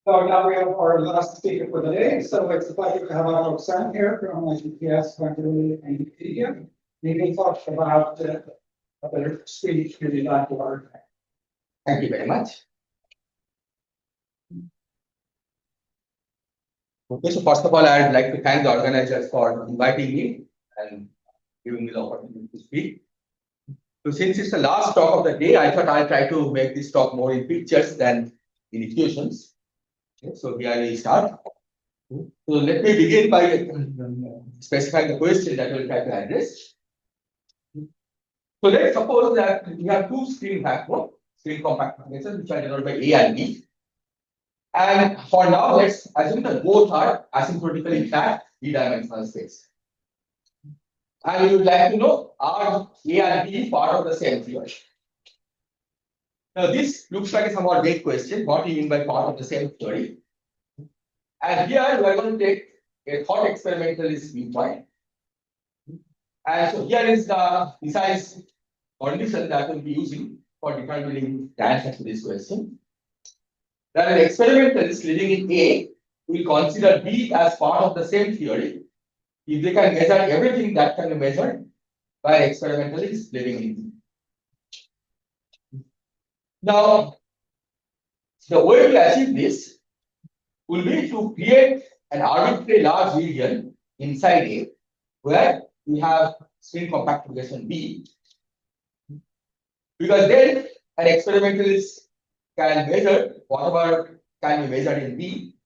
So now we have our last speaker for the day. So it's a pleasure to have Ashoke Sen here from GPS Country and India. He will talk about the speech really like to our. Thank you very much. Okay, so first of all, I'd like to thank the organizers for inviting me and giving me the opportunity to speak. So since it's the last talk of the day, I thought I'll try to make this talk more in pictures than in equations. Okay, so here we start. So let me begin by specifying the question that we'll try to address. So let's suppose that we have two string vacua, string compact combinations, which are denoted by A and B. And for now, let's assume that both are asymptotically flat d-dimensional space. And we would like to know, are A and B part of the same theory? Now, this looks like a somewhat vague question. What do you mean by part of the same theory? And here we are going to take a thought experimentalist viewpoint. And so here is the precise condition that we'll be using for determining the answer to this question. That an experimentalist living in A will consider B as part of the same theory if they can measure everything that can be measured by an experimentalist living in B. Now, the way to achieve this will be to create an arbitrary large region inside A where we have string compact configuration B, because then an experimentalist can measure whatever can be measured in B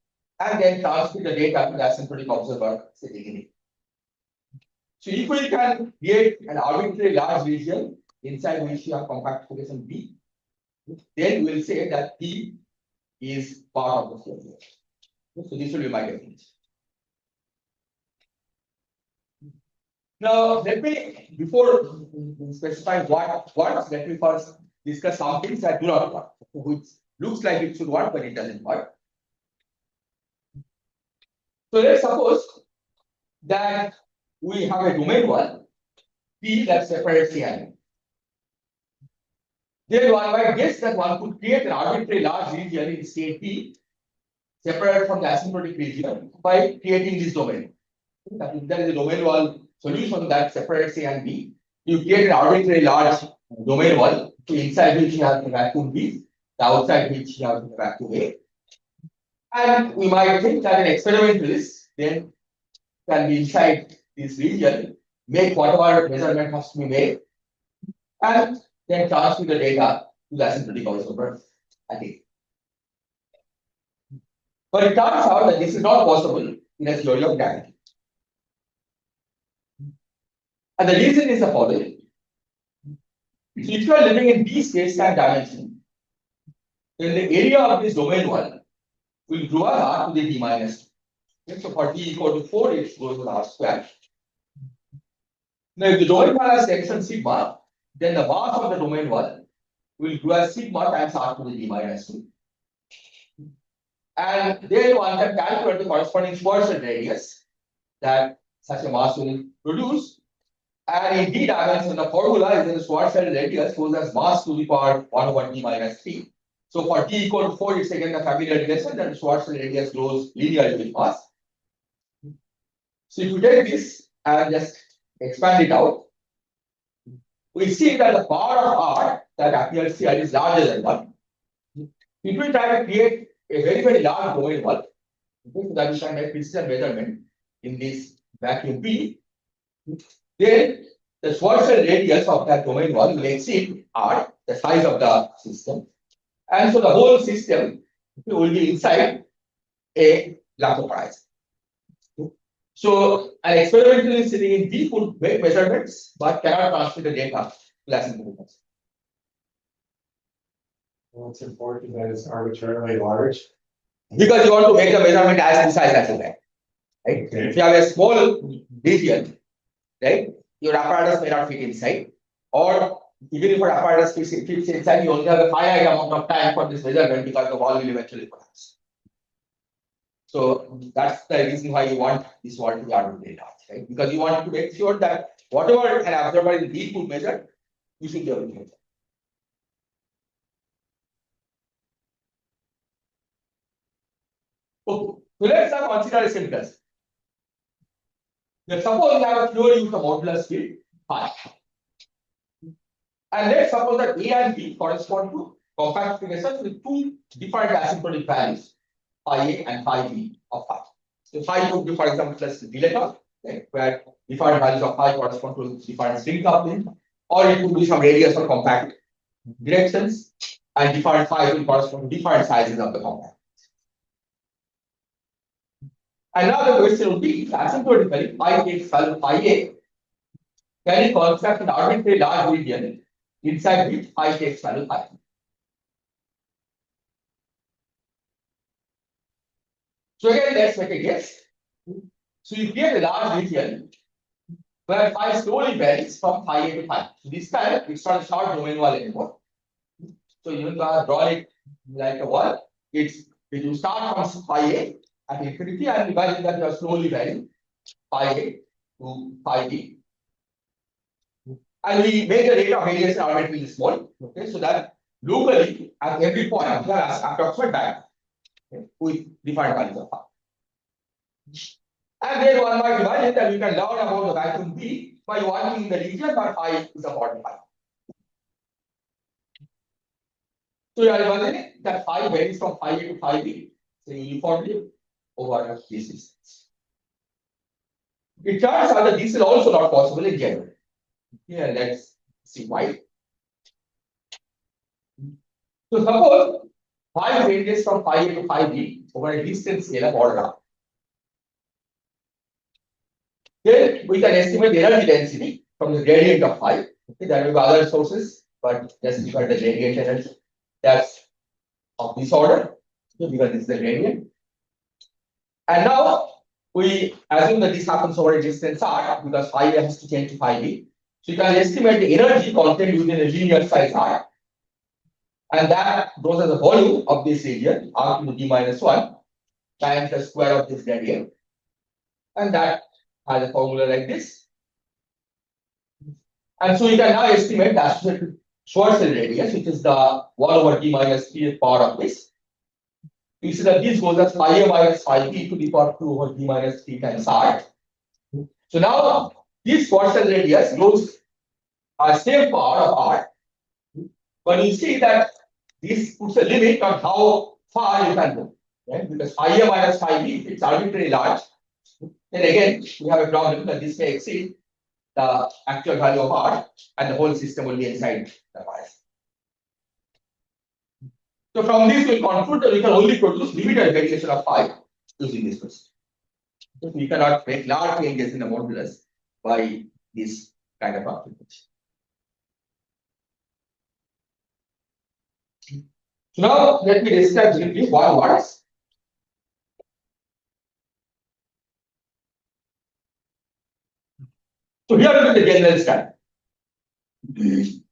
and then transmit the data to the asymptotic observer sitting in it. So if we can create an arbitrary large region inside which you have compact configuration B, then we'll say that P is part of the theory. So this will be my definition. Now, let me, before specifying what works, let me first discuss some things that do not work, which looks like it should work, but it doesn't work. So let's suppose that we have a domain 1, P, that separates C and B. Then one might guess that one could create an arbitrary large region in state P, separate from the asymptotic region, by creating this domain. That if there is a domain 1 solution that separates A and B, you create an arbitrary large domain 1, inside which you have the vacuum B, the outside which you have the vacuum A. And we might think that an experimentalist then can be inside this region, make whatever measurement has to be made, and then transmit the data to the asymptotic observer at A. But it turns out that this is not possible in a theory of gravity. And the reason is the following. So if you are living in B space-time dimension, then the area of this domain 1 will grow as r to the d minus 2. So for d equal to 4, it goes with r square. Now, if the domain 1 has extension sigma, then the mass of the domain 1 will grow as sigma times r to the d minus 2. And then one can calculate the corresponding Schwarzschild radius that such a mass will produce. And in d dimension, the formula is that the Schwarzschild radius goes as mass to the power 1 over d minus 3. So for t equal to 4, it's again the familiar relation that the Schwarzschild radius grows linearly with mass. So if you take this and just expand it out, we see that the power of r that appears here is larger than 1. If we try to create a very, very large domain 1, so that we can make precision measurement in this vacuum P, then the Schwarzschild radius of that domain 1 will exceed r, the size of the system. And so the whole system will be inside a Laplace horizon. So an experimentalist sitting in B could make measurements but cannot transmit the data to the asymptotic. Well, it's important that it's arbitrarily large. Because you want to make the measurement as precise as you can. Right? Okay. If you have a small region, right, your apparatus may not fit inside, or even if your apparatus fits inside, you only have a finite amount of time for this measurement because the wall will eventually collapse. So that's the reason why you want this wall to be arbitrarily large, right? Because you want to make sure that whatever an observer in B could measure, you should be able to measure. Okay. So let's now consider a simplest. Let's suppose we have a purely with a modulus field phi. And let's suppose that A and B correspond to compact figures with two different asymptotic values, phi A and phi B of phi. So phi could be, for example, plus delta, right, where different values of phi correspond to different string coupling, or it could be some radius or compact directions, and different phi will correspond to different sizes of the compact. And now the question would be, if asymptotically phi takes value phi A, can it construct an arbitrary large region inside which phi takes value phi? So again, let's make a guess. So you create a large region where phi slowly varies from phi A to phi. So this time it's not a short domain wall anymore. So even though I have drawn it like a wall, it will start from phi A at infinity and imagine that you are slowly varying phi A to phi B. And we make the rate of variation arbitrarily small. Okay, so that locally at every point we have approximate band with different values of phi. And then one might imagine that you can learn about the vacuum B by working in the region where phi is about phi. So you are imagining that phi varies from phi A to phi B, so uniformly over this distance. It turns out that this is also not possible in general. Here, let's see why. So suppose phi ranges from phi A to phi B over a distance scale of order r. Then we can estimate the energy density from the gradient of phi. Okay, there will be other sources, but just look at the gradient energy. That's of this order, okay, because this is the gradient. And now we assume that this happens over a distance r because phi A has to change to phi B. So you can estimate the energy contained within a linear size r. And that goes as the volume of this region, r to the d minus 1 times the square of this gradient. And that has a formula like this. And so you can now estimate the associated Schwarzschild radius, which is the 1 over d minus 3 power of this. You see that this goes as phi A minus phi B to the power 2 over d minus 3 times r. So now this Schwarzschild radius goes a same power of r. But you see that this puts a limit on how far you can go. Right? Because phi A minus phi B, if it's arbitrarily large, then again we have a problem that this may exceed the actual value of r and the whole system will be inside the bias. So from this we conclude that we can only produce limited variation of phi using this procedure. So we cannot make large changes in the modulus by this kind of application. So now let me describe briefly what is. So here is the general study.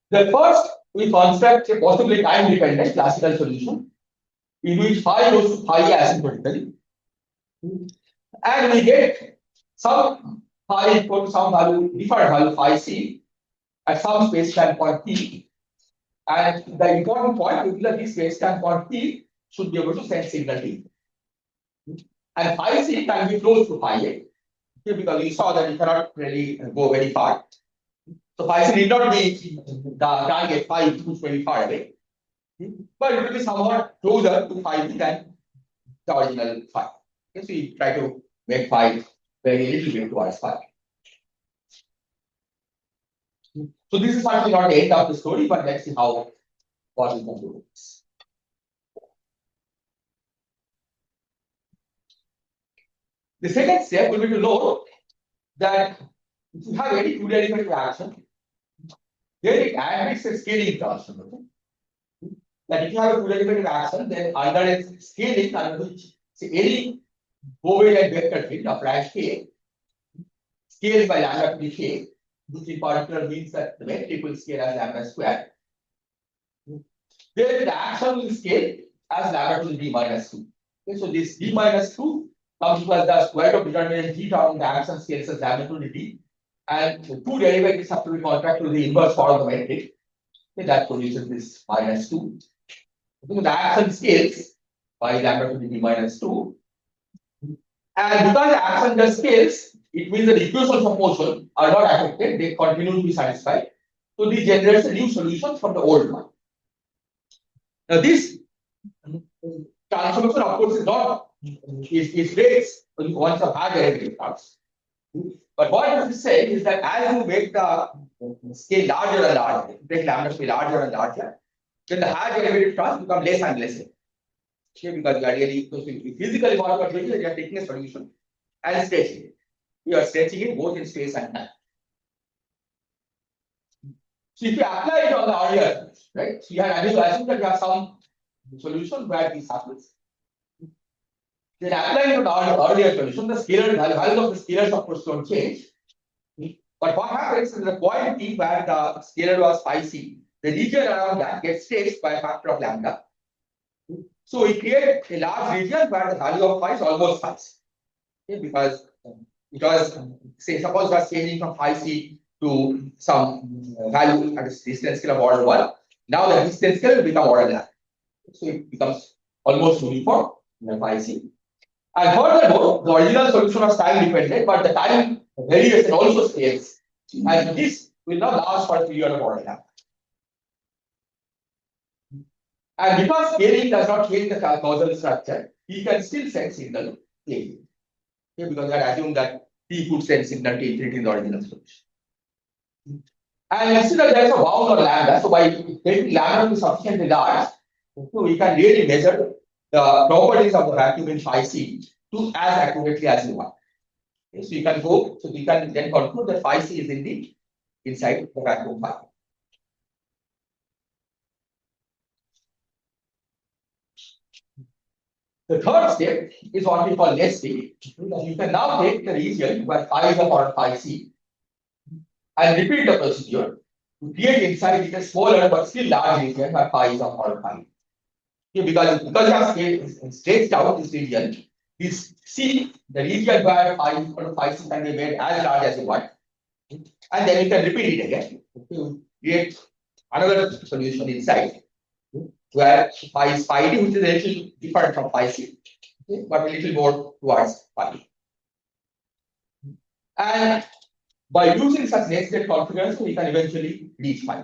The first, we construct a possibly time-dependent classical solution in which phi goes to phi asymptotically, and we get some phi equal to some value, different value phi c at some space-time point p, and the important point is that this space-time point p should be able to send signal t, and phi c can be close to phi a. Because you saw that you cannot really go very far. So phi c need not be the target phi which is very far away, but it will be somewhat closer to phi b than the original phi. Okay, so we try to make phi very little bit towards phi. So this is certainly not the end of the story, but let's see how what we can do with this. The second step will be to know that if you have any two derivative action, then it admits a scaling transform. Okay? That if you have a two derivative action, then under a scaling under which any covariant vector field of rank k scaled by lambda to the k, which in particular means that the metric will scale as lambda square, then the action will scale as lambda to the d minus 2. Okay, so this d minus 2 comes to as the square root of determinant theta on the action scales as lambda to the d, and the two derivatives have to be contracted to the inverse part of the metric. Okay, that produces this minus 2. So the action scales by lambda to the d minus 2. And because the action just scales, it means that the equations of motion are not affected, they continue to be satisfied. So this generates a new solution from the old one. Now this transformation of course is not is rates once you have derivative terms. But what this is saying is that as you make the scale larger and larger, make lambda scale larger and larger, then the higher derivative terms become less and less. Okay, because you are really physically what you are doing is you are taking a solution and stretching it. You are stretching it both in space and time. So if you apply it on the earlier, right? So you have assume that you have some solution where this happens. Then applying to the earlier solution, the scalar values of the scalars of course don't change. But what happens is the point t where the scalar was phi c, the region around that gets stretched by a factor of lambda. So we create a large region where the value of phi is almost phi. Okay, because say suppose we are changing from phi c to some value at a distance scale of order 1. Now the distance scale will become order lambda. So it becomes almost uniform in phi c. And furthermore, the original solution was time dependent, but the time variation also scales. And this will not last for a period of order lambda. And because scaling does not change the causal structure, he can still send signal clearly. Okay, because I assume that he could send signal to infinity in the original solution. And instead of there is a bound on lambda, so by taking lambda to sufficiently large, so we can really measure the properties of the vacuum in phi c to as accurately as you want. Okay, so you can go, so you can then conclude that phi c is indeed inside the vacuum phi. The third step is what we call nesting. You can now take the region where phi is of order phi c and repeat the procedure to create inside it a smaller but still large region where phi is of order phi. Okay, because you have stretched out this region, this C, the region where phi is equal to phi c can be made as large as you want, and then you can repeat it again. Okay, create another solution inside where phi is phi d, which is a little different from phi c, okay, but a little more towards phi. And by using such nested configuration, we can eventually reach phi.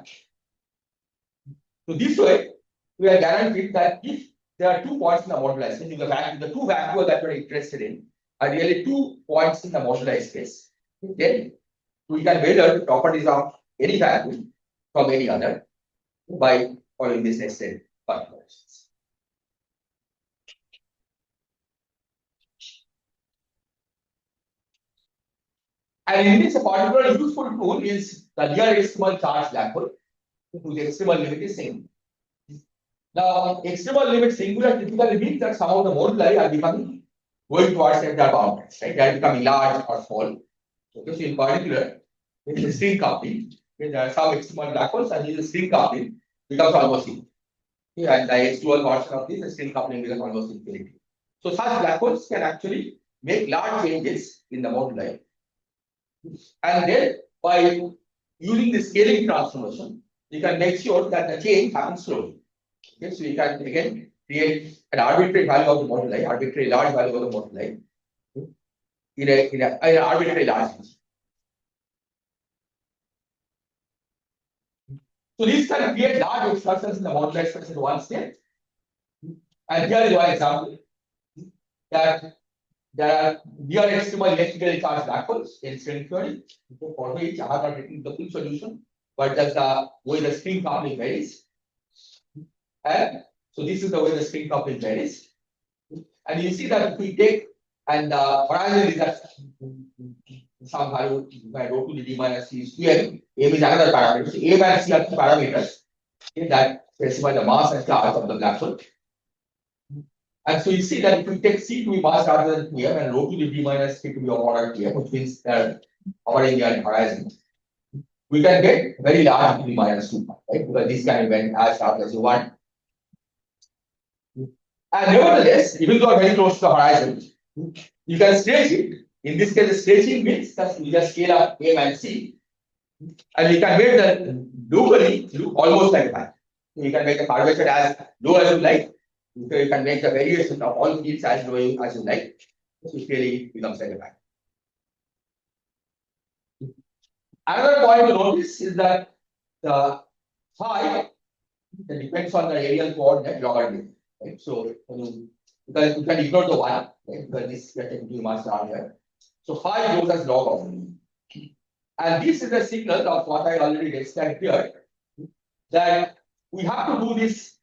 So this way, we are guaranteed that if there are 2 points in the moduli space, the 2 vacua that we are interested in are really 2 points in the moduli space, then we can measure the properties of any vacuum from any other by following this nested configurations. And in this, a particular useful tool is the near extremal charge black hole, whose extremal limit is singular. Now, extremal limit singular typically means that some of the moduli are becoming going towards their boundaries, right? They are becoming large or small. Okay, so in particular, with the string coupling, there are some extremal black holes, and the string coupling becomes almost infinity. Okay, and the H2 version of this, the string coupling becomes almost infinity. So such black holes can actually make large changes in the moduli. And then by using the scaling transformation, you can make sure that the change happens slowly. Okay, so you can again create an arbitrary value of the moduli, arbitrary large value of the moduli in an arbitrary large range. So these can create large excursions in the moduli space in one step. And here is one example that there are near extremal electrically charged black holes in string theory, for which I have not written the full solution, but that's the way the string coupling varies. And so this is the way the string coupling varies. And you see that if we take and the horizon is at some value by rho to the d minus c square, m is another parameter. So m and c are 2 parameters that specify the mass and charge of the black hole. And so you see that if we take c to be mass larger than 2m and rho to the d minus c to be of order m, which means they're hovering near the horizon, we can get very large d minus 2, right? Because this can be as large as you want. And nevertheless, even though very close to the horizon, you can stretch it. In this case, the stretching means that we just scale up m and c, and we can make the locally look almost like that. You can make the curvature as low as you like. So you can make the variation of all fields as you like. So it really becomes like a band. Another point to notice is that the phi that depends on the radial coordinate logarithm. Right? So because you can ignore the one, right? Because this technically much larger. So phi goes as log of. And this is a signal of what I already described here, that we have to do this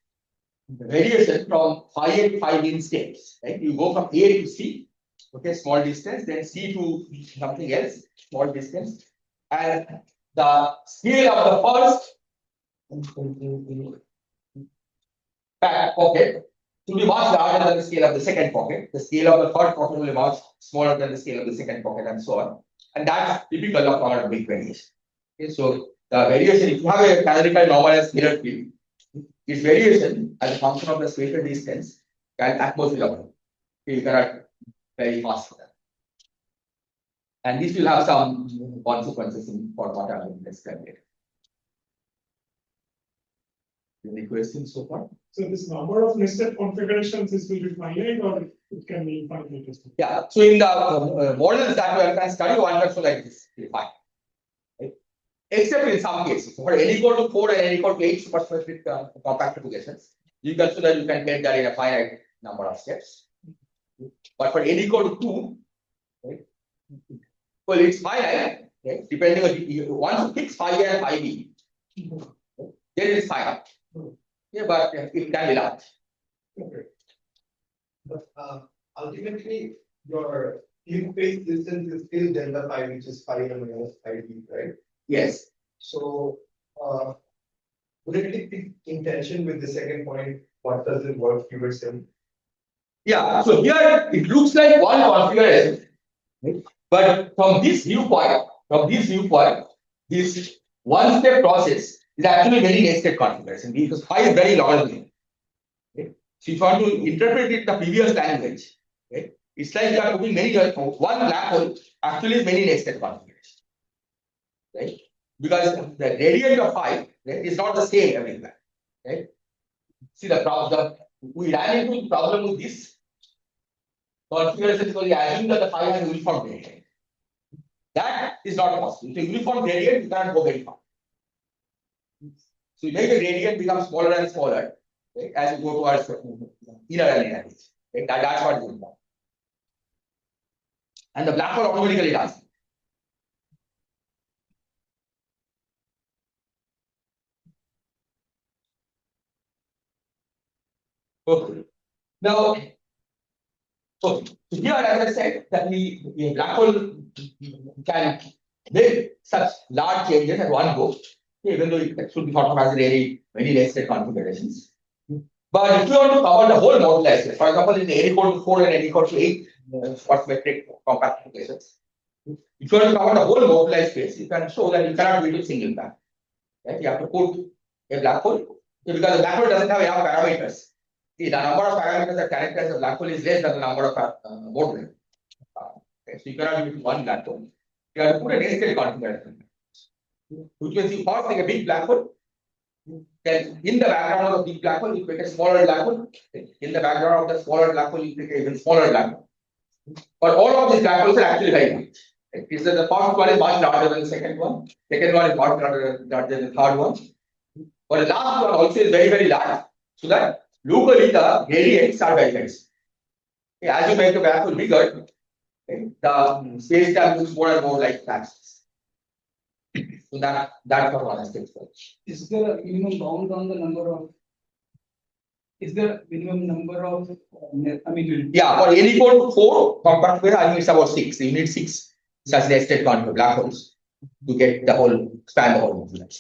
variation from phi A to phi B in steps. Right? You go from A to C, okay, small distance, then C to something else, small distance, and the scale of the first back pocket to be much larger than the scale of the second pocket. The scale of the third pocket will be much smaller than the scale of the second pocket, and so on. And that's typical of our big variation. Okay, so the variation, if you have a canonical normalized scalar field, its variation as a function of the spatial distance can at most be double. You cannot very fast for that. And this will have some consequences for what I will describe later. Any questions so far? So this number of nested configurations is will be finite or it can be infinite as well? Yeah. So in the models that we can study, one can show like this, fine. Right? Except in some cases, for n equal to 4 and n equal to 8 supersymmetric compact applications, you can show that you can get that in a finite number of steps. But for n equal to 2, right? Well, it's finite, right? Depending on once you fix phi A and phi B, then it's finite. Yeah, but it can be large. Okay. But ultimately, your field space distance is still delta phi, which is phi A minus phi B, right? Yes. So, would it be in tension with the second point? What does it work you were saying? Yeah. So here it looks like one configuration, right? But from this viewpoint, this one-step process is actually very nested configuration because phi is very logarithmic. Okay? So if you want to interpret it in the previous language, okay, it's like you are putting many one black hole actually is many nested configurations, right? Because the gradient of phi, right, is not the same everywhere, right? See the problem. We ran into the problem with this configuration because we assume that the phi has a uniform gradient. That is not possible. With a uniform gradient, you cannot go very far. So you make the gradient become smaller and smaller, right, as you go towards inner and inner edge. Right? That's what is important. And the black hole automatically does. Okay. Now, so here, as I said, that the black hole can make such large changes at one go, even though it should be thought of as really very nested configurations. But if you want to cover the whole moduli space, for example, in n equal to 4 and n equal to 8 supersymmetric compact applications, if you want to cover the whole moduli space, you can show that you cannot do it in single band. Right? You have to put a black hole because the black hole doesn't have enough parameters. See, the number of parameters that characterize a black hole is less than the number of moduli. Okay? So you cannot do it in one black hole. You have to put a nested configuration, which means you first take a big black hole. Then in the background of the big black hole, you take a smaller black hole. In the background of the smaller black hole, you take an even smaller black hole. But all of these black holes are actually very large. Is that the first one is much larger than the second one. Second one is much larger than the third one. But the last one also is very, very large. So that locally the gradients are very nice. Okay, as you make the black hole bigger, okay, the space time looks more and more like flashes. So that's what one aspect for. Is there a minimum bound on the number of? Is there a minimum number of? I mean, Yeah, for n equal to 4 compact wave, I think it's about 6. You need 6 such nested black holes to get the whole span the whole movement.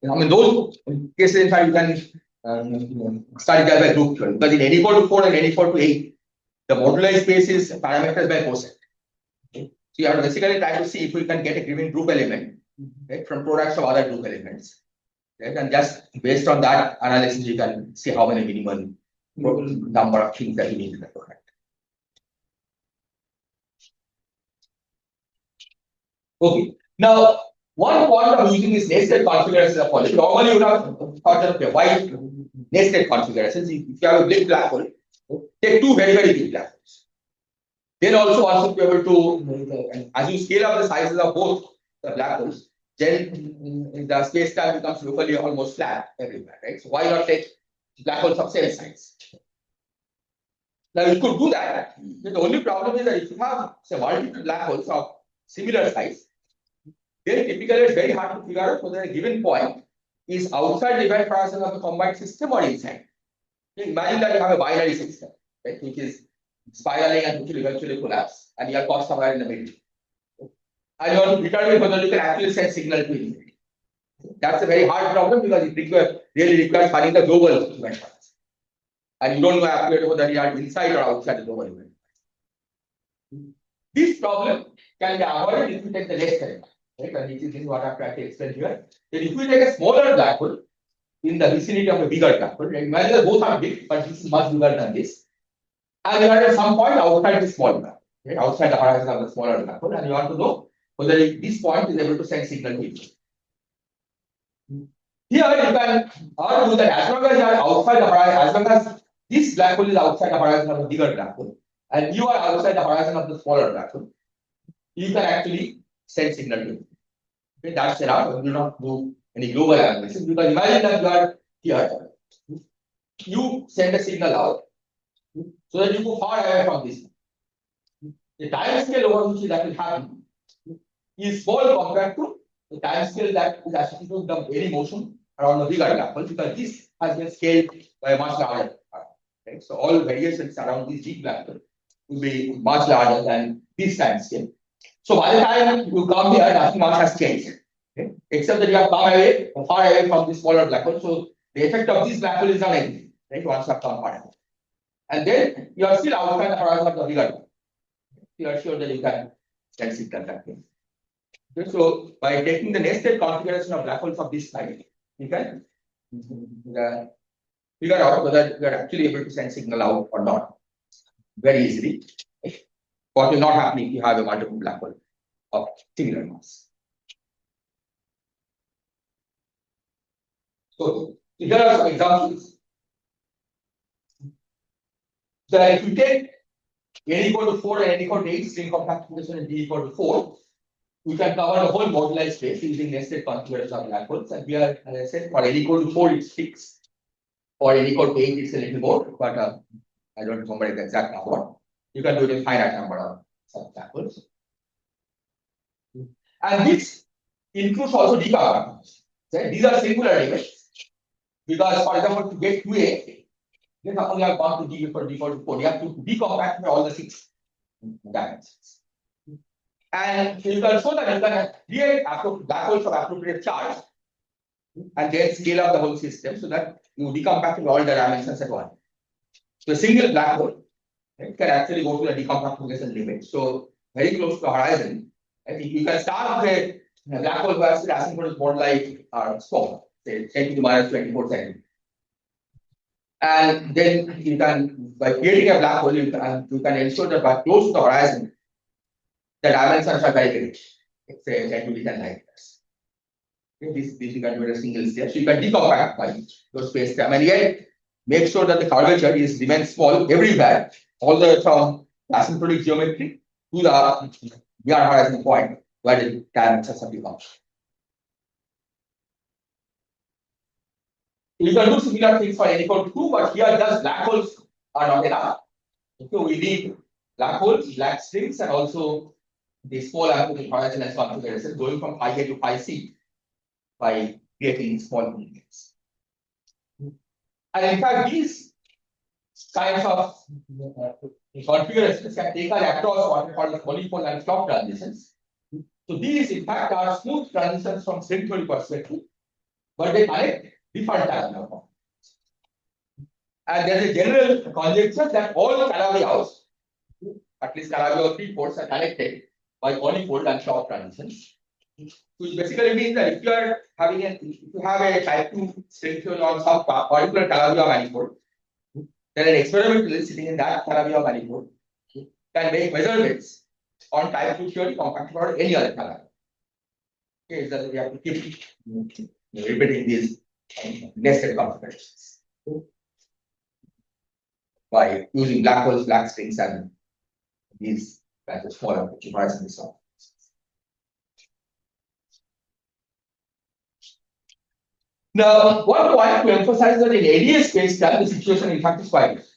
I mean, those cases, in fact, you can study that by group theory. But in n equal to 4 and n equal to 8, the moduli space is parameters by cosine. Okay. So you have to basically try to see if we can get a given group element, right, from products of other group elements. Right? And just based on that analysis, you can see how many minimal number of things that you need in the product. Okay. Now, One point of using this nested configuration of poly, normally you would have thought of okay, why nested configurations. If you have a big black hole, take two very, very big black holes. Then also once you be able to, as you scale up the sizes of both the black holes, then the space time becomes locally almost flat everywhere, right? So why not take black holes of same size? Now you could do that. The only problem is that if you have say multiple black holes of similar size, then typically it's very hard to figure out whether a given point is outside the event horizon of the combined system or inside. Imagine that you have a binary system, right, which is spiraling and which will eventually collapse, and you are caught somewhere in the middle. And you want to determine whether you can actually send signal to infinity. That's a very hard problem because it really requires finding the global event horizon. And you don't know actually whether you are inside or outside the global event. This problem can be avoided if you take the less current, right? And this is what I'm trying to explain here. That if we take a smaller black hole in the vicinity of a bigger black hole, right? Imagine that both are big, but this is much bigger than this. And you are at some point outside the small black hole, right? Outside the horizon of the smaller black hole, and you want to know whether this point is able to send signal to you. Here you can argue that as long as you are outside the horizon, as long as this black hole is outside the horizon of the bigger black hole, and you are outside the horizon of the smaller black hole, you can actually send signal to it. Okay, that's enough. You do not do any global analysis because imagine that you are here. You send a signal out so that you go far away from this. The time scale over which that will happen is small compared to the time scale that is actually to the any motion around the bigger black hole because this has been scaled by a much larger. Right? So all variations around this big black hole will be much larger than this time scale. So by the time you come here, nothing much has changed. Okay? Except that you have come away, far away from this smaller black hole. So the effect of this black hole is not anything, right? Once you have come far away. And then you are still outside the horizon of the bigger one. You are sure that you can sense it that way. Okay, so by taking the nested configuration of black holes of this type, you can figure out whether you are actually able to send signal out or not very easily. What will not happen if you have a multiple black hole of similar mass. So here are some examples. So if you take n equal to 4 and n equal to 8 string compactification and d equal to 4, we can cover the whole moduli space using nested configuration of black holes. And here, as I said, for n equal to 4, it's 6. For n equal to 8, it's a little more, but I don't remember the exact number. You can do it in finite number of such black holes. And this includes also decompactification. So these are singular events. Because, for example, to get to a, then only have gone to d equal to 4. You have to decompactify all the 6 dimensions. And you can show that you can create black holes of appropriate charge and then scale up the whole system so that you decompactify all the dimensions at once. So a single black hole can actually go to the decompactification limit. So very close to the horizon. I think you can start with a black hole where the asymptote is more like small, say 10 to the minus 24 seconds. And then you can, by creating a black hole, you can ensure that by close to the horizon, the dimensions are very big. It's say 10 to the 10 like this. Okay, this you can do in a single step. So you can decompact by your space time and yet make sure that the curvature is remains small everywhere, all the way from asymptotic geometry to the beyond horizon point where the dimensions have become. You can do similar things for n equal to 2, but here just black holes are not enough. Okay, we need black holes, black strings, and also the small asymptotic horizon as configuration going from phi A to phi C by creating small units. And in fact, these kinds of configurations can take us across what we call the polypole and clock transitions. So these, in fact, are smooth transitions from string theory perspective, but they connect different types of points. And there is a general conjecture that all Calabi-House, at least Calabi-House 3 ports, are connected by polypole and clock transitions. Which basically means that if you are having if you have a type 2 string theory on some particular Calabi-House manifold, then an experimentalist sitting in that Calabi-House manifold can make measurements on type 2 theory compacted or any other Calabi. Okay, is that we have to keep repeating these nested configurations by using black holes, black strings, and these kinds of smaller optimize and so on. Now, one point to emphasize that in ADS space time, the situation in fact is quite different.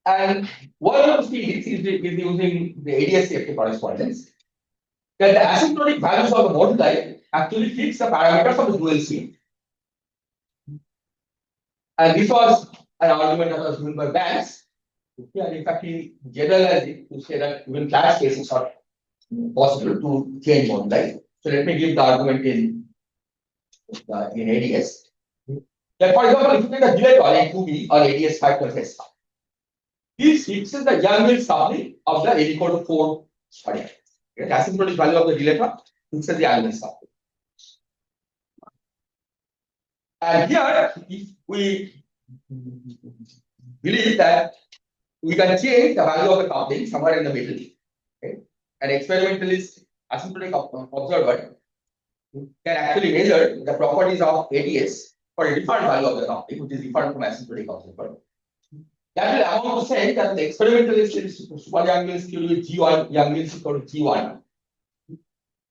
And one of the things is using the ADS safety correspondence that the asymptotic values of the moduli actually fix the parameters of the dual C. And this was an argument that was given by Banks. And in fact, he generalized it to say that even class cases are possible to change moduli. So let me give the argument in ADS. That for example, if you take a delay on 2B or ADS 5 plus S, this fixes the Young-Mills coupling of the L equal to 4 variable. The asymptotic value of the delay fixes the Young-Mills coupling. And here, if we believe that we can change the value of the coupling somewhere in the middle, okay? An experimentalist asymptotic observer can actually measure the properties of ADS for a different value of the coupling, which is different from asymptotic observer. That will amount to say that the experimentalist is super Young-Mills equal to G1, Young-Mills equal to G1.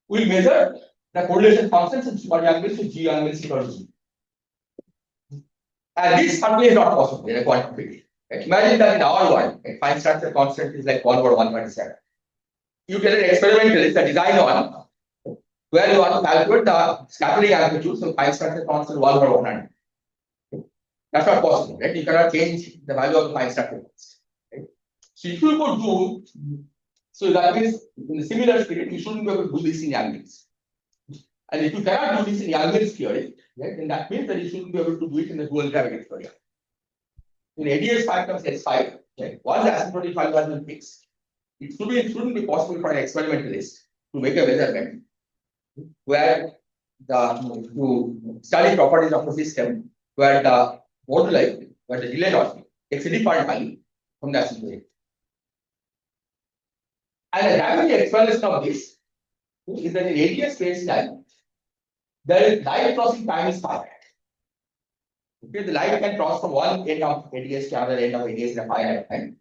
We measure the correlation functions in super Young-Mills to G Young-Mills equal to G. And this certainly is not possible in a quantum field. Imagine that in our world, a fine structure constant is like 1 over 127. You tell an experimentalist, the design one, where you want to calculate the scattering amplitude, so fine structure constant 1 over 100. That's not possible, right? You cannot change the value of the fine structure constant. Right? So if you could do, so that means in a similar spirit, you shouldn't be able to do this in Young-Mills. And if you cannot do this in Young-Mills theory, right, then that means that you shouldn't be able to do it in the dual gravity theory. In ADS 5 comes S5, right? Once the asymptotic value has been fixed, it shouldn't be possible for an experimentalist to make a measurement where to study properties of the system where the moduli, where the delay dot takes a different value from the asymptotic. And a gravity explanation of this is that in ADS space time, the light crossing time is finite. Okay, the light can cross from one end of ADS to another end of ADS in a finite time.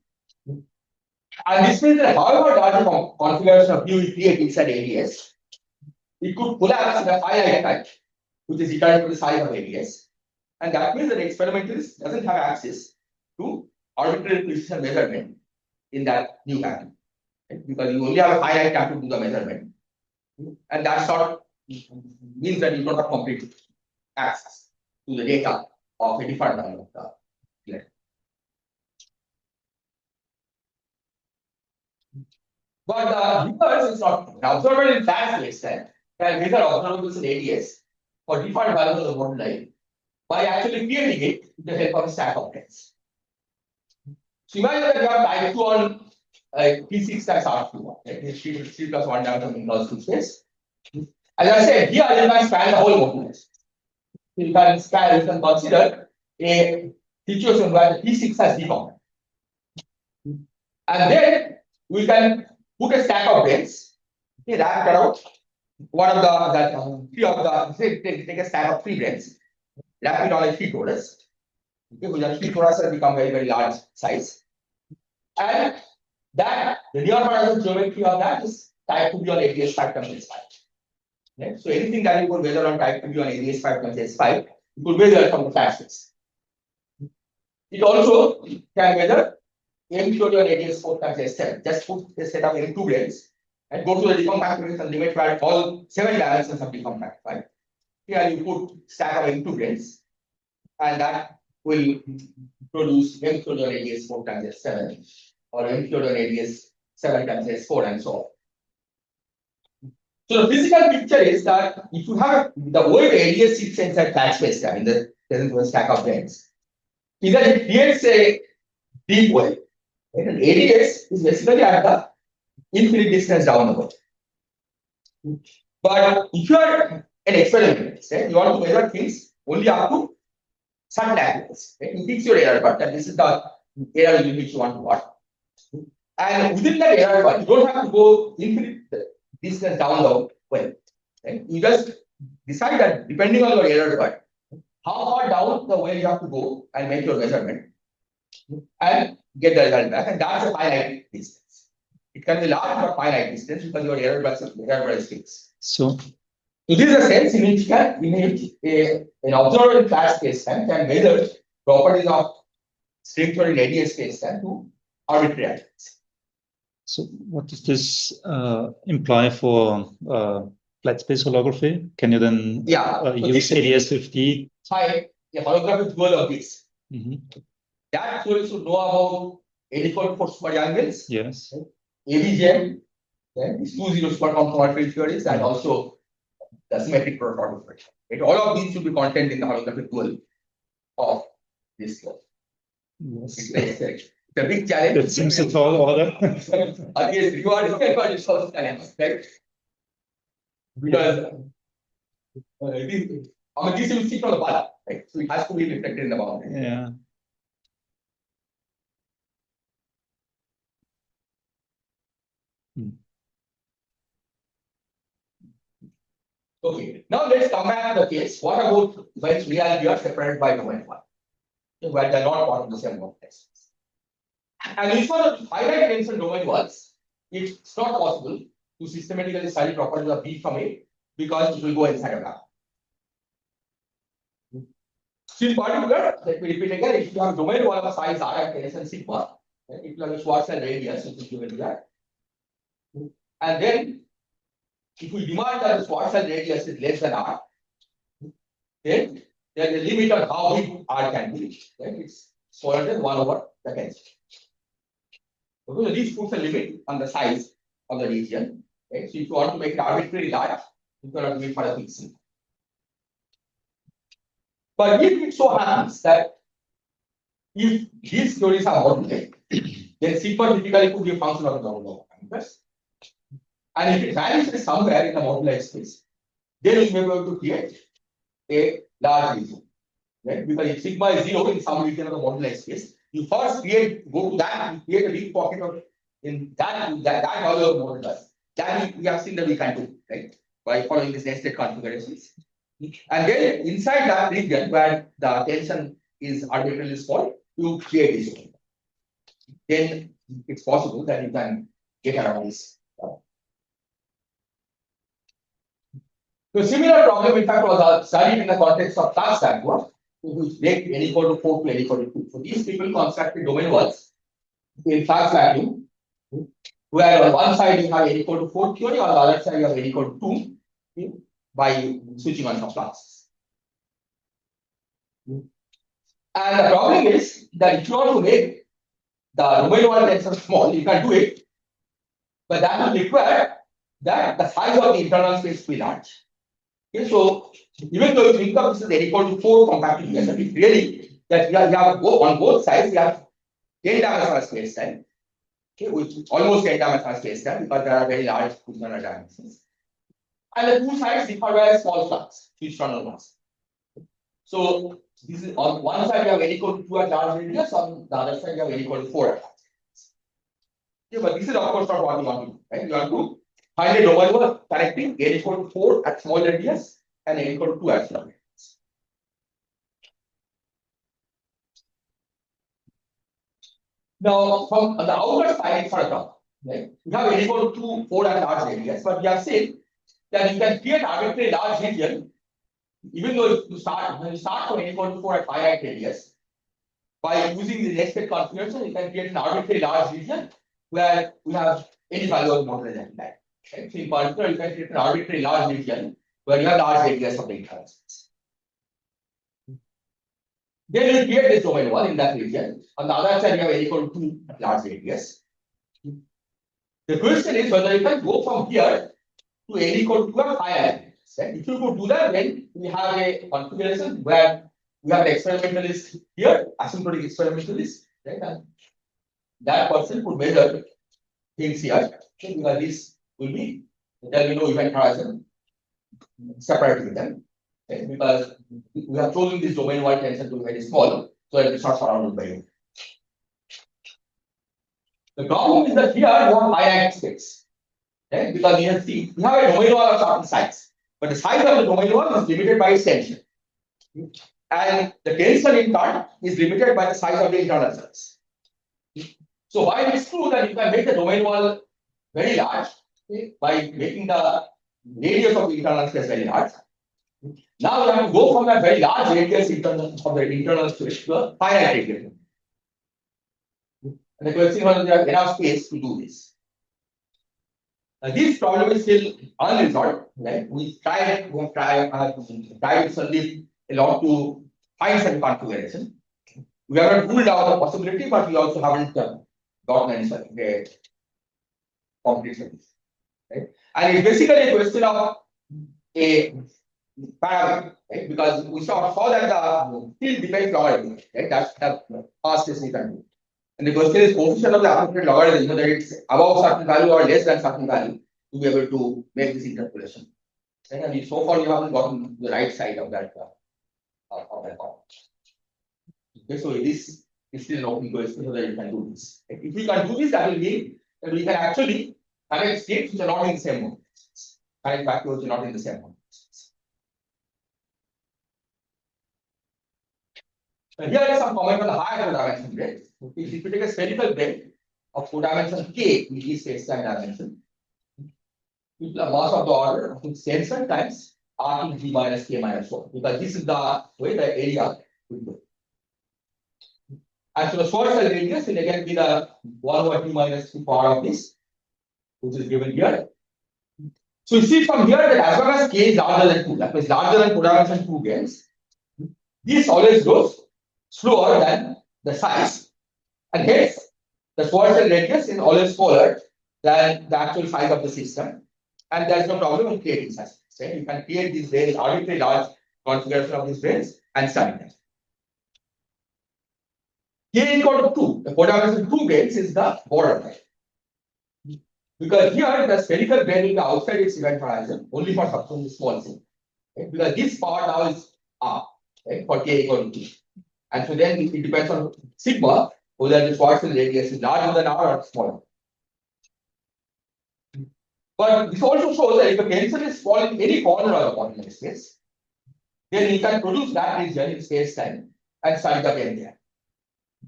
And this means that however large configuration of view we create inside ADS, it could collapse in a finite time, which is equal to the size of ADS. And that means that the experimentalist doesn't have access to arbitrary precision measurement in that new vacuum. Right? Because you only have a finite time to do the measurement. And that sort means that you don't have complete access to the data of a different value of the delay. But the reverse is not true. An observer in flat space time can measure observables in ADS for different values of the moduli by actually creating it with the help of a stack of brains. So imagine that you have type 2 on P6 times R2, right? It's 3 plus 1 down from in to space. As I said, here you can span the whole modulus. You can consider a situation where the P6 has decomposed. And then we can put a stack of brains, okay, wrap around one of take a stack of 3 brains, wrap it on a 3 torus. Okay, which 3 torus have become very, very large size. And that the near horizon geometry of that is type 2B on ADS 5 times S5. Right? So anything that you could measure on type 2B on ADS 5 times S5, you could measure from the flat space. It also can measure M theory on ADS 4 times S7. Just put a set of M2 brains and go to the decompactation limit where all 7 dimensions are decompact. Right? Here you put stack of M2 brains, and that will produce M theory on ADS 4 times S7 or M theory on ADS 7 times S4 and so on. So the physical picture is that if you have the way the ADS sits inside flat space time in the present one stack of brains, is that it creates a deep well. And ADS is basically at the infinite distance down the world. But if you are an experimentalist, right, you want to measure things only up to certain angles. Right? You fix your error, but this is the error in which you want to work. And within that error band, you don't have to go infinite distance down the well. Right? You just decide that depending on your error band, how far down the well you have to go and make your measurement and get the result back. And that's a finite distance. It can be large but finite distance because your error bar is fixed. So, It is a sense in which an observer in flat space-time can measure properties of strictly radius space-time to arbitrary atoms. so what does this imply for flat space holography? Can you then use ADS-50? Find a holographic dual of this. Mhm. That theory should know about A for super angles, Yes. ABGM, then these 2-0 super conformatory theories, and also the symmetric prototype. Right? All of these should be contained in the holographic dual of this law. Yes. It's a big challenge. That seems a tall order. Again, you are it's also challenge, right? Because this will sit on the bottom, right? So it has to be reflected in the boundary. Yeah. Okay, now let's come back to the case. What about when reality are separated by domain 1? Where they are not part of the same complex. And if for the finite dimension domain 1s, it's not possible to systematically study properties of B from A because it will go inside a graph. So in particular, let me repeat again, if you have domain 1 of size R and tension sigma, then if you have a Schwarzschild radius, which is given to that. And then if we demand that the Schwarzschild radius is less than R, then there is a limit on how big R can be. Then it's smaller than 1 over the density. Okay, so this puts a limit on the size of the region. Okay, so if you want to make it arbitrarily large, you cannot do it for a fixed sigma. But if it so happens that if these theories are modulated, then sigma typically could be a function of the normal parameters. And if it vanishes somewhere in the moduli space, then we may be able to create a large region. Right? Because if sigma is 0 in some region of the moduli space, you first go to that and create a big pocket of in that value of modulus. That we have seen that we can do, right? By following these nested configurations. And then inside that region where the tension is arbitrarily small, you create this one. Then it's possible that you can get around this. So similar problem, in fact, was studied in the context of class vacua, which make n equal to 4 to n equal to 2. So these people constructed domain 1s in class vacuum, where on one side you have n equal to 4 theory, on the other side you have n equal to 2 by switching on some classes. And the problem is that if you want to make the domain 1 tensor small, you can do it, but that will require that the size of the internal space be large. Okay, so even though you think of this as n equal to 4 compacted together, it's really that you have on both sides you have 10 dimensional space time, okay, which is almost 10 dimensional space time because there are very large internal dimensions. And the two sides differ by small flux, external ones. So this is on one side you have n equal to 2 at large radius, on the other side you have n equal to 4 at large radius. Okay, but this is of course not what you want to do, right? You want to find a domain 1 connecting n equal to 4 at small radius and n equal to 2 at small radius. Now, from the outer side, it's not a problem. Right? You have n equal to 2, 4 at large radius, but we have said that you can create arbitrary large region, even though when you start from n equal to 4 at finite radius, by using the nested configuration, you can create an arbitrary large region where we have any value of more than that. Right? So in particular, you can create an arbitrary large region where you have large radius of the internal space. Then you create this domain 1 in that region. On the other side, you have n equal to 2 at large radius. The question is whether you can go from here to n equal to 2 at higher radius. Right? If you could do that, then we have a configuration where we have an experimentalist here, asymptotic experimentalist, right? And that person could measure things here, okay? Because this will be, there will be no event horizon separate with them. Okay? Because we have chosen this domain 1 tensor to be very small, so it is not surrounded by you. The problem is that here you have finite space. Okay? Because you have a domain wall of certain size. But the size of the domain wall is limited by its tension. And the tension in turn is limited by the size of the internal cells. So while it's true that you can make the domain wall very large, by making the radius of the internal space very large, now you have to go from that very large radius of the internal space to a finite radius. And the question is whether there is enough space to do this. This problem is still unresolved. Right? We have tried to solve this a lot to find some configuration. We haven't ruled out the possibility, but we also haven't gotten any complete solution. Right? And it's basically a question of a parameter, right? Because we saw that the field depends logarithm, right? That's the fastest we can do. And the question is coefficient of the appropriate logarithm, you know, that it's above certain value or less than certain value to be able to make this interpolation. Right? And so far, you haven't gotten the right side of that problem. Okay, so this is still an open question whether you can do this. If we can do this, that will mean that we can actually connect states which are not in the same mode. Connect vacuums which are not in the same mode. And here is some comment on the higher dimension grid. If you take a spherical grid of dimension k, which is space-time dimension, with the mass of the order of sensor times r to g minus k minus 1, because this is the way the area will go. And so the source cell radius will again be the 1 over t minus 2 power of this, which is given here. So you see from here that as long as k is larger than 2, that means larger than dimension 2 gains, this always goes slower than the size, and hence the source cell radius is always smaller than the actual size of the system, and there is no problem in creating such things. Right? You can create these range, arbitrary large configuration of these range and study them. K equal to 2, the dimension 2 gains is the border line. Because here the spherical grain will be outside its event horizon only for some small thing. Right? Because this part now is R, right, for k equal to 2. And so then it depends on sigma, whether the source cell radius is larger than R or smaller. But this also shows that if a tensor is small in any corner of the polynomial space, then you can produce that region in space time and study the plane there.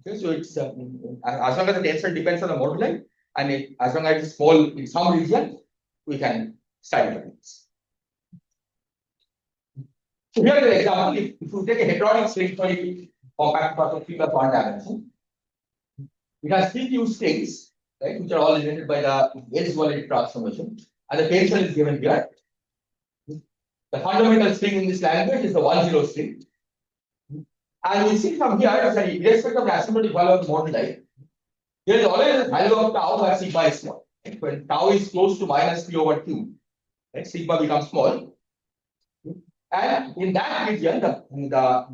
Okay, so it's as long as the tensor depends on the moduli, and as long as it's small in some region, we can study the planes. So here is an example. If you take a heterodic string for a compact part of 3 plus 1 dimension, it has 3 Q strings, right, which are all related by the edge duality transformation, and the tensor is given here. The fundamental string in this language is the 1-0 string. And we see from here that irrespective of the asymptotic value of the moduli, there is always a value of tau where sigma is small. Right? When tau is close to minus 3 over q, right, sigma becomes small. And in that region, the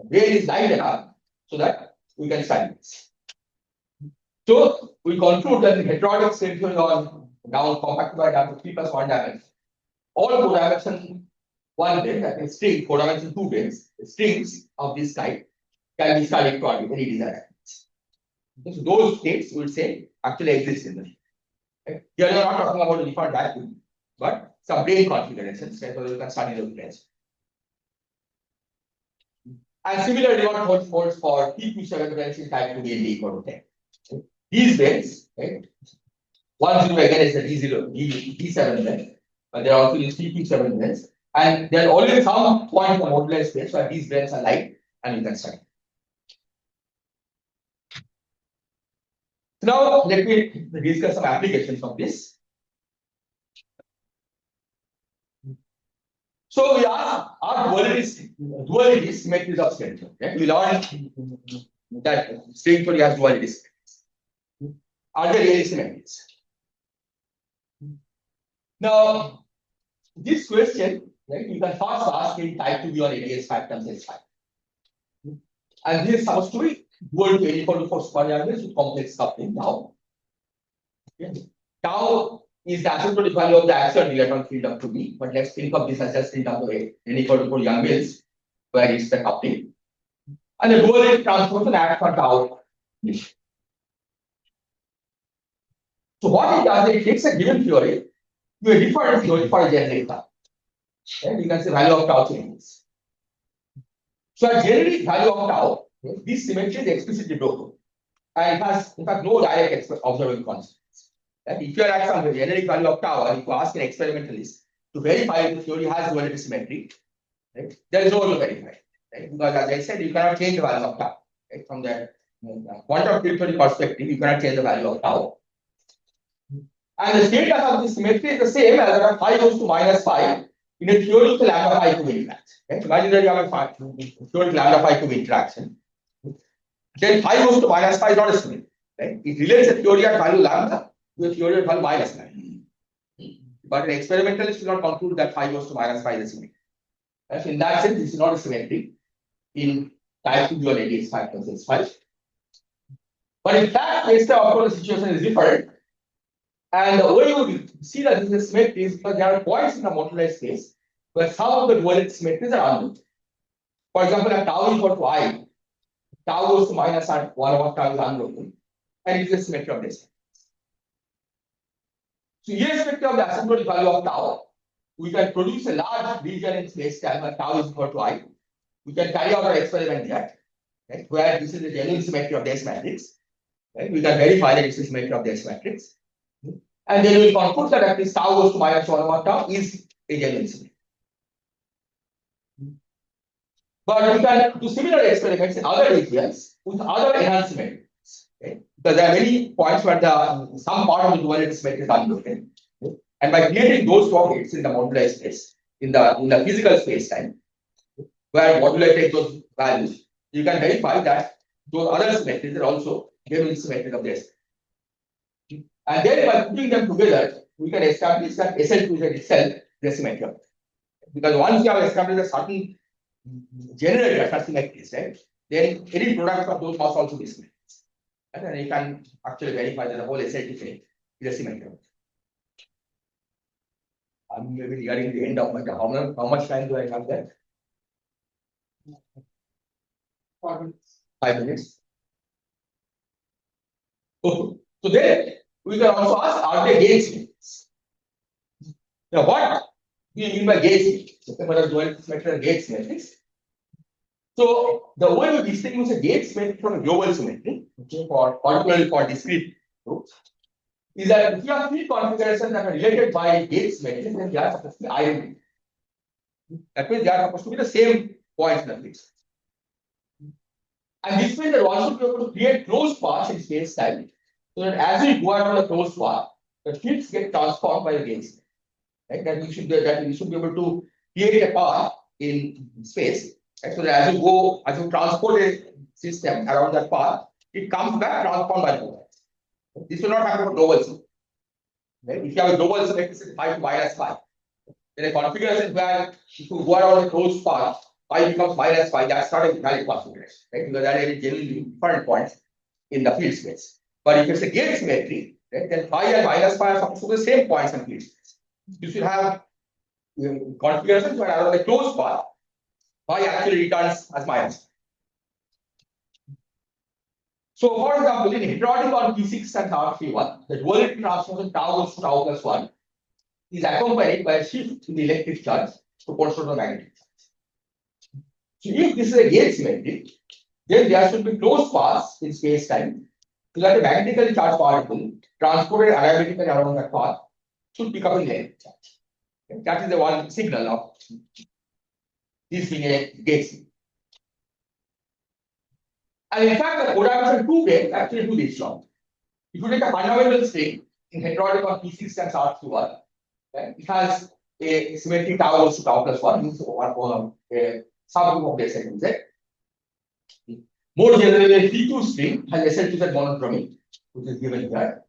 veil is light enough so that we can study this. So we conclude that the heterodic string theory on down compacted by down to 3 plus 1 dimension, all 4 dimension 1 day, that is string, 4 dimension 2 days, strings of this type can be studied for any desired. So those states we would say actually exist in the field. Okay? Here we are not talking about a default vacuum, but some brain configurations, right? So you can study those planes. And similarly, what holds for TQ7 brains in type 2 will be equal to 10. Okay? These brains, right? 1 0 again is the D7 brain, but there are also these TQ7 brains. And there are always some point in the modular space where these brains are light and you can study. So now let me discuss some applications of this. So we are duality symmetries of string theory. Right? We learned that string theory has duality symmetries. Are there really symmetries? Now, this question, right, you can first ask in type 2 or ADS factors S5. And this is supposed to be dual to N equal to 4 polynomials with complex coupling tau. Okay. Tau is the asymptotic value of the actual electron field up to B, but let's think of this as just in terms of N equal to 4 young mills, where it's the coupling. And the duality transformation acts on tau. So what it does, it takes a given theory, to a different theory for a generic tau. And you can say value of tau changes. So a generic value of tau, this symmetry is explicitly broken. And it has, in fact, no direct observable consequence. And if you are at some generic value of tau, and if you ask an experimentalist to verify if the theory has duality symmetry, right, there is no way to verify. Right? Because as I said, you cannot change the value of tau. Right? From the quantum field theory perspective, you cannot change the value of tau. And the status of this symmetry is the same as that phi goes to minus phi in a theoretical lambda phi cube interaction. Right? Imagine that you have a theoretical lambda phi cube interaction. Then phi goes to minus phi is not a symmetry. Right? It relates a theory at value lambda to a theory at value minus lambda. But an experimentalist will not conclude that phi goes to minus phi is a symmetry. Right? So in that sense, this is not a symmetry in type 2 duality is 5. But in fact, case of course, the situation is different. And the way you see that this is symmetry is because there are points in the moduli space where some of the duality symmetries are unknown. For example, if tau is equal to I, tau goes to minus 1 over tau is unbroken, and it is a symmetry of this. So irrespective of the asymptotic value of tau, we can produce a large region in space time where tau is equal to I. We can carry out our experiment there, right, where this is the genuine symmetry of this matrix. Right? We can verify that it's a symmetry of this matrix. And then we will conclude that at least tau goes to minus 1 over tau is a genuine symmetry. But we can do similar experiments in other regions with other enhanced symmetries. Okay? Because there are many points where some part of the duality symmetry is unbroken. Okay? And by creating those pockets in the moduli space, in the physical space time, where moduli take those values, you can verify that those other symmetries are also genuine symmetries of this. And then by putting them together, we can establish that SL2 is itself the symmetry of it. Because once you have established a certain generator for symmetries, right, then any product of those must also be symmetries. And then you can actually verify that the whole SL2 thing is a symmetry of it. I'm maybe nearing the end of my talk. How much time do I have there? 5 minutes. 5 minutes. Okay. So then we can also ask, are they gauge symmetries? Now, what do you mean by gauge symmetries? What are duality symmetry and gauge symmetries? So the way we distinguish a gauge symmetry from a global symmetry, okay, particularly for discrete groups, is that if you have three configurations that are related by gauge symmetry, then they are supposed to be identical. That means they are supposed to be the same points in the space. And this means that we also be able to create closed paths in space time, so that as we go out on the closed path, the fields get transformed by the gauge. Right? That we should be able to create a path in space. Right? So that as you transport a system around that path, it comes back transformed by the points. This will not happen for global symmetry. Right? If you have a global symmetry, it's 5 to minus 5. Then a configuration where if you go around a closed path, phi becomes minus 5, that's not a valid configuration, right? Because there are genuinely different points in the field space. But if it's a gauge symmetry, right, then phi and minus phi are supposed to be the same points in field space. You should have configurations where around a closed path, phi actually returns as minus. So, for example, in heterotic on P6 and R31, the duality transformation tau goes to tau plus 1 is accompanied by a shift in the electric charge proportional to the magnetic charge. So if this is a gauge symmetry, then there should be closed paths in space time so that a magnetically charged particle transported analytically around that path should pick up an electric charge. Okay? That is the one signal of this being a gauge symmetry. And in fact, the codimension 2 gates actually do this job. If you take a fundamental string in heterotic on P6 and R31, okay, it has a symmetry tau goes to tau plus 1, means a subgroup of the SL2Z. More generally, a P2 string has SL2Z monodromy, which is given here.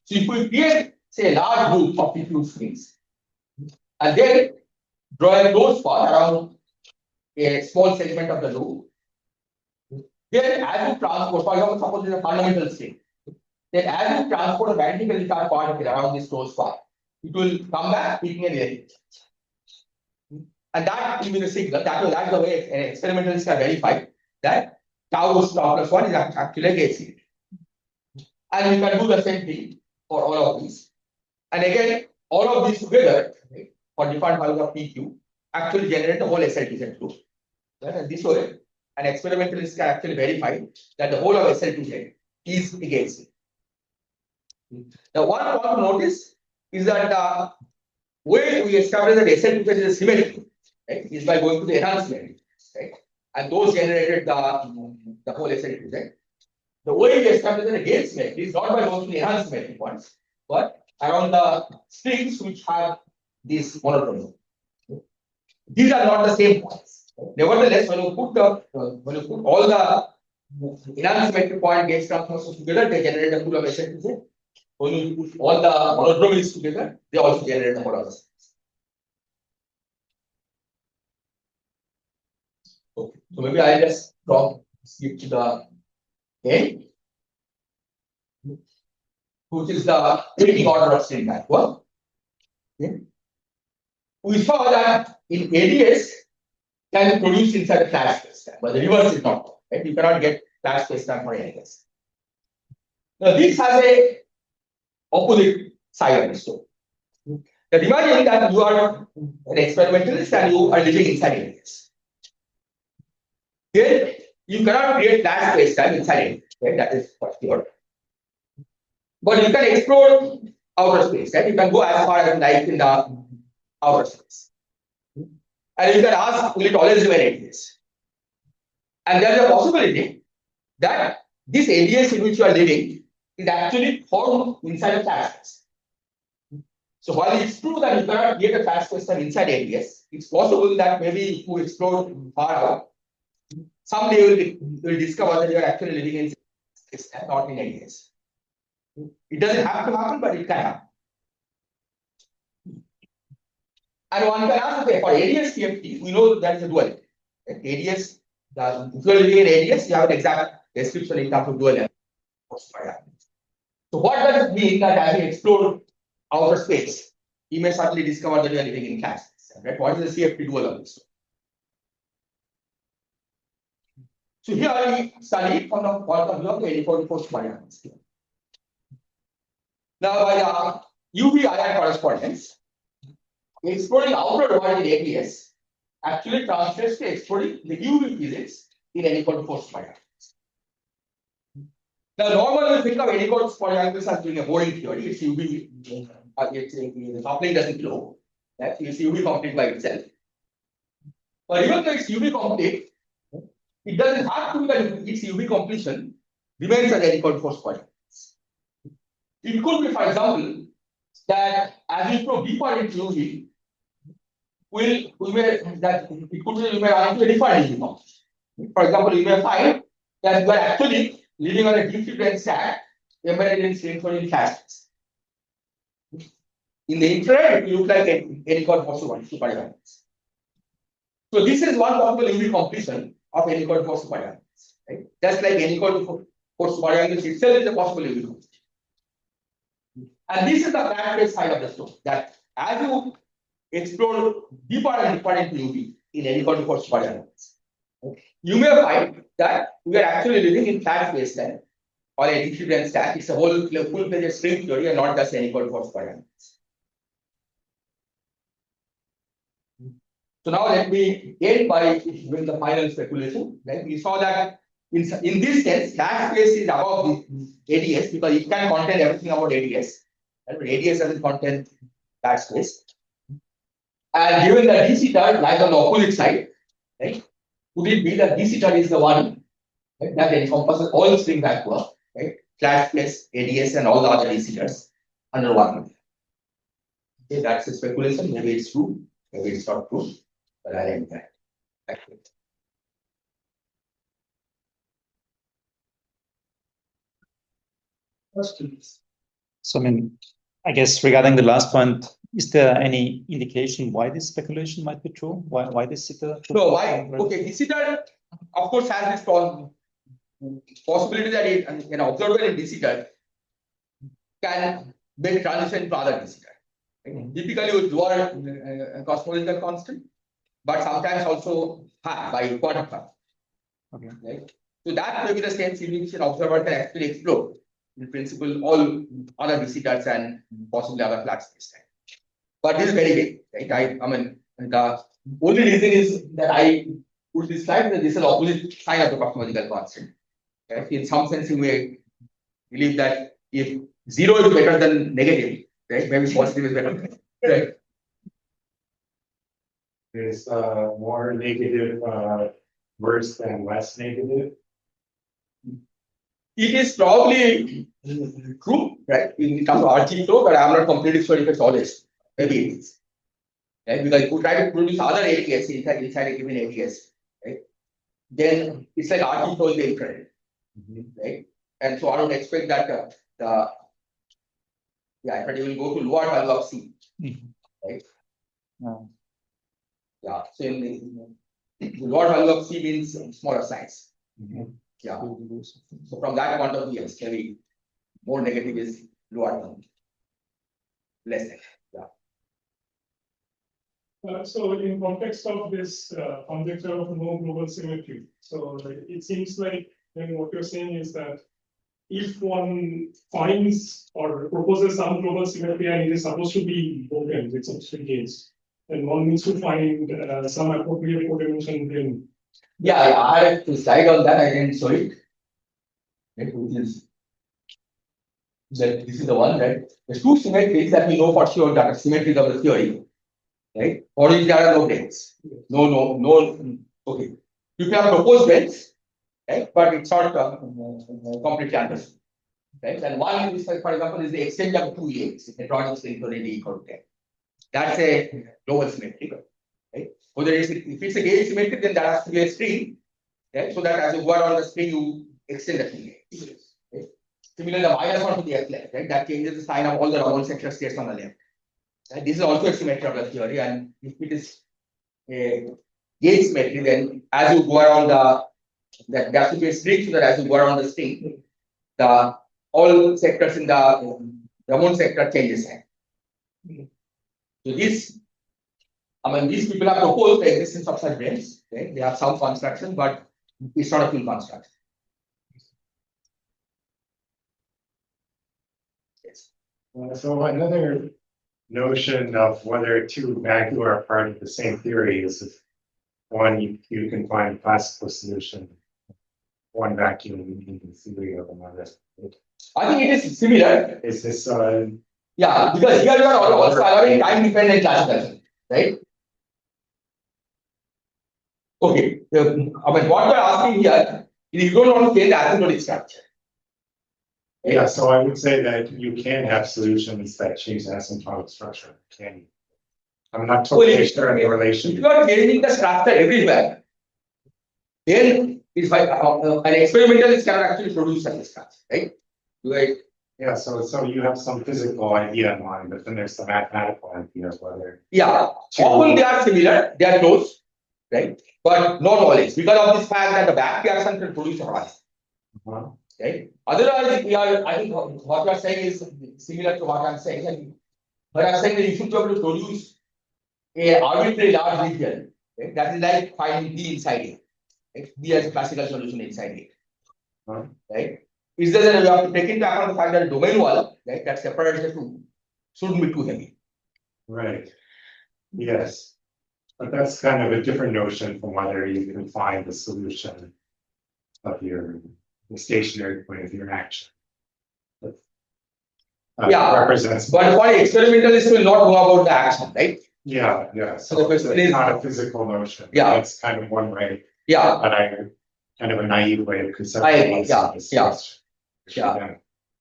So if we create, say, a large group of P2 strings, and then draw a closed path around a small segment of the loop, then as you transport, for example, suppose it's a fundamental string, then as you transport a magnetically charged particle around this closed path, it will come back picking an electric charge. And that will be the signal. That's the way an experimentalist can verify that tau goes to tau plus 1 is actually a gauge symmetry. And you can do the same thing for all of these. And again, all of these together, right, for different values of PQ, actually generate the whole SL2Z group. Right? And this way, an experimentalist can actually verify that the whole of SL2Z is against it. Now, what I want to notice is that the way we establish that SL2Z is symmetric, right, is by going to the enhancement, right? And those generated the whole SL2Z. The way we establish an against symmetry is not by going to the enhancement points, but around the strings which have this monotony. These are not the same points. Nevertheless, when you put all the enhancement point gauge transformations together, they generate the pool of SL2Z. When you put all the monodromies together, they also generate the whole of SL2Z. Okay, so maybe I'll just skip to the end, which is the taking order of string vacua. Okay. We saw that in ADS can be produced inside a flat space, but the reverse is not. Right? You cannot get flat space time for ADS. Now this has a opposite side of the story. Now imagine that you are an experimentalist and you are living inside ADS. Then you cannot create flat space time inside ADS. Right? That is for sure. But you can explore outer space. Right? You can go as far as like in the outer space. And you can ask, will it always remain ADS? And there is a possibility that this ADS in which you are living is actually formed inside a flat space. So while it's true that you cannot get a flat space time inside ADS, it's possible that maybe if you explore far out, someday you will discover that you are actually living in space and not in ADS. It doesn't have to happen, but it can happen. And one can ask, okay, for ADS TFT, we know that is a duality. ADS, if you are living in ADS, you have an exact description in terms of duality. So what does it mean that as we explore outer space, you may suddenly discover that you are living in flat space? Right? What is the CFT dual of this? So here we study from the point of view of the N-equal force variance. Now by the UV ion correspondence, exploring outer world in ADS actually translates to exploring the UV physics in N-equal force variance. Now normally we think of N-equal force variance as being a boring theory. It's UV, the coupling doesn't flow. Right? It's UV complete by itself. But even though it's UV complete, it doesn't have to be that its UV completion remains as N-equal force variance. It could be, for example, that as we probe deeper into UV, we may run into a different UV. For example, you may find that you are actually living on a different stack embedded in string theory in flashes. In the infrared, it looks like an N-equal force variance. So this is one possible UV completion of N-equal force variance. Right? Just like N-equal force variance itself is a possible UV completion. And this is the flat space side of the story, that as you explore deeper and deeper into UV in N-equal force variance, you may find that we are actually living in flat space time or a different stack. It's a whole full-fledged string theory and not just N-equal force variance. So now let me end by doing the final speculation. Right? We saw that in this sense, flat space is above the ADS because it can contain everything about ADS. Right? But ADS doesn't contain flat space. And given that DC turn lies on the opposite side, right? Could it be that DC turn is the one, right, that encompasses all string vacua, right? Flat space, ADS, and all the other DC turns under one. Okay, that's a speculation. Maybe it's true, maybe it's not true, but I'll end that. Thank you. Questions? So, I mean, I guess regarding the last point, is there any indication why this speculation might be true? Why this sitter? No, why? Okay, this sitter, of course, has this possibility that an observer in DC turn can make transition to other DC turn. Typically, with lower cosmological constant, but sometimes also by quantum. Okay. Right? So that may be the sense in which an observer can actually explore in principle, all other visitors and possibly other flags this time. But this is very big, right? I mean, the only reason is that I put this slide that this is the opposite sign of the cosmological constant. Right? In some sense, you may believe that if 0 is better than negative, right? Maybe positive is better, right? Is more negative worse than less negative? It is probably true, right? In terms of RT flow, but I'm not completely sure if it's always. Maybe it is. Right? Because if you try to produce other ATS inside a given ATS, right? Then it's like RT flow in the infrared, right? And so I don't expect that infrared will go to lower value of C, right? Yeah. So in the lower value of C means smaller size. Yeah. So from that point of view, yes, maybe more negative is lower than less negative. Yeah. So in context of this conjecture of no global symmetry, so it seems like then what you're saying is that if one finds or proposes some global symmetry and it is supposed to be broken with some gains, then one needs to find some appropriate potential in. Yeah, I had to slide on that. I didn't show it. Right, which is that this is the one, right? There's two symmetries that we know for sure that are symmetric of the theory, right? For which there are no brains. No. Okay. You can have proposed brains, right? But it's not completely understood, right? And one is, for example, is the exchange of two legs. Hadronic synchronity equal to 10. That's a global symmetry, right? Whether if it's a gauge symmetry, then there has to be a string, right? So that as you go on the string, you extend the string. Right? Similarly, the minus one to the F left, right? That changes the sign of all the Raman sector states on the left. Right? This is also a symmetry of the theory, and if it is a gauge symmetry, then as you go around that there has to be a string so that as you go around the string, all sectors in the Raman sector changes sign. So this, I mean, these people have proposed the existence of such brains. Right? They have some construction, but it's not a full construction. Yes. So another notion of whether two vacua are part of the same theory is if one you can find a classical solution, one vacuum in the theory of another. I think it is similar. Is this Yeah, because here you are also allowing time-dependent classification, right? Okay, I mean, what we are asking here is you don't want to change the asymptotic structure. Yeah, so I would say that you can have solutions that change the asymptotic structure. Can you? I'm not totally sure in the relation. If you are changing the structure everywhere, then it's like an experimentalist cannot actually produce such a structure, right? Right. Yeah, so you have some physical idea in mind, but then there's the mathematical idea of whether. Yeah, often they are similar, they are close, right? But not always, because of this fact that the back reaction can produce a rise. Right? Otherwise, I think what you are saying is similar to what I'm saying. But I'm saying that you should be able to produce a arbitrary large region. Right? That is like finding D inside it. Right? D as a classical solution inside it. Right? It's just that you have to take into account the fact that domain wall, right, that separates the two, shouldn't be too heavy. Right. Yes. But that's kind of a different notion from whether you can find the solution of the stationary point of your action. Yeah, represents. But for experimentalists will not know about the action, right? Yeah. So the question it's is not a physical notion. Yeah. It's kind of one way. Yeah. But kind of a naive way of conceptualizing this question. Yeah.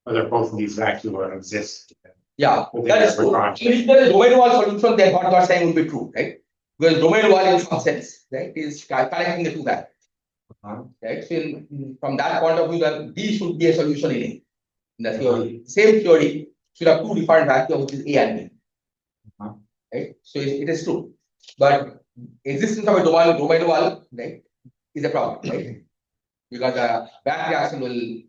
Whether both of these vacua exist. Yeah, that is true. If there is domain wall solution, then what you are saying would be true, right? Because domain wall in some sense, right, is connecting the two values. Right? So from that point of view, then D should be a solution in the theory. Same theory should have two different vacuum, which is A and B. Right? So it is true. But existence of a domain wall, right, is a problem, right? Because the back reaction will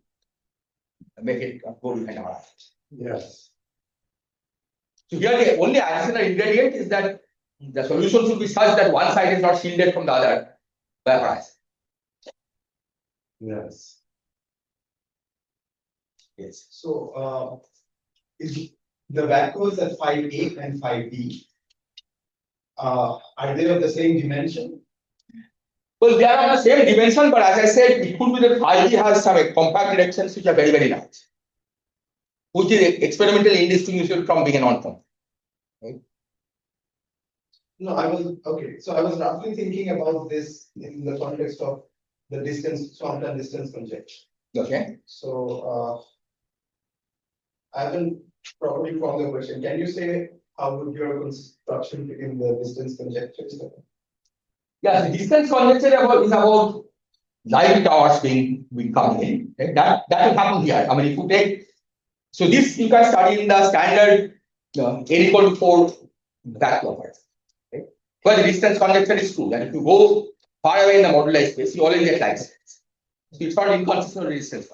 make it go behind our eyes. Yes. So here the only additional ingredient is that the solution should be such that one side is not shielded from the other by a horizon. Yes. Yes. So, is the vacuums at 5A and 5B, are they of the same dimension? Well, they are of the same dimension, but as I said, it could be that 5D has some compact directions which are very, very large, which is experimentally indistinguishable from being a non-compact. No, I was, okay, so I was roughly thinking about this in the context of the distance, Swampland distance conjecture. Okay. So, I haven't probably formed the question. Can you say how would your construction fit in the distance conjecture? Yeah, the distance conjecture is about light towers being coming in. Okay? That will happen here. I mean, if you take, so this you can study in the standard n equal to 4 vacua. Okay? But the distance conjecture is true that if you go far away in the moduli space, you always get light space. So it's not inconsistent with the distance.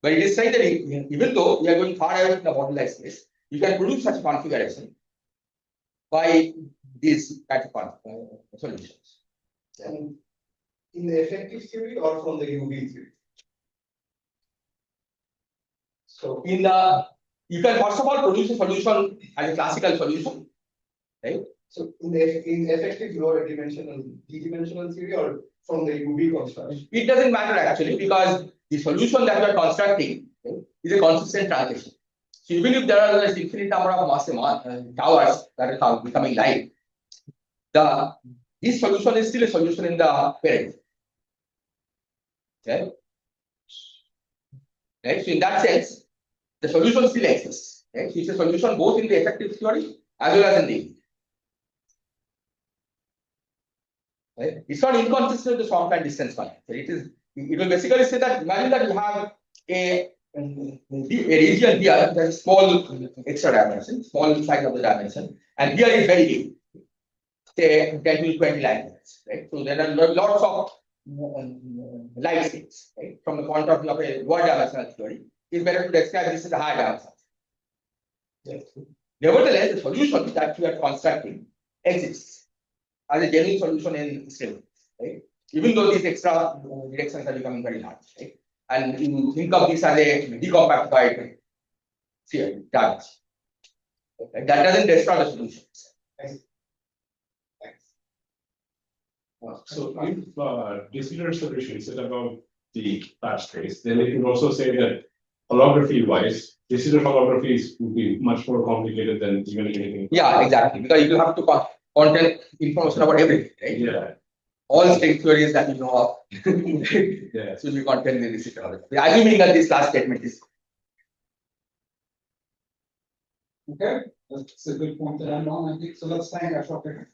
But it is saying that even though we are going far away from the moduli space, you can produce such configuration by these type of solutions. And in the effective theory or from the UV theory? So In the, you can first of all produce a solution as a classical solution, right? So in effective lower dimensional, d-dimensional theory or from the UV construction? It doesn't matter actually because the solution that we are constructing, right, is a consistent transition. So even if there are an infinite number of towers that are becoming light, this solution is still a solution in the parent. Okay? Right? So in that sense, the solution still exists. Right? So it's a solution both in the effective theory as well as in the. Right? It's not inconsistent with the Swampland distance conjecture. It will basically say that imagine that you have a region here that is small extra dimension, small size of the dimension, and here is very big, say 10 to 20 light minutes. Right? So there are lots of light states. Right? From the point of view of a lower dimensional theory, it's better to describe this as a higher dimension. Yes. Nevertheless, the solution that we are constructing exists as a genuine solution in string, right? Even though these extra directions are becoming very large, right? And you think of this as a decompactified sphere damage. Okay? That doesn't destroy the solutions. Thanks. So if de Sitter solution is about the flat space, then it would also say that holography wise, de Sitter holographies would be much more complicated than even anything. Yeah, exactly. Because you have to contain information about everything, right? Yeah. All string theories that you know of Yeah. should be contained in the de Sitter holography. Assuming that this last statement is. Okay, that's a good point that I'm on, I think. So let's thank Ashoke.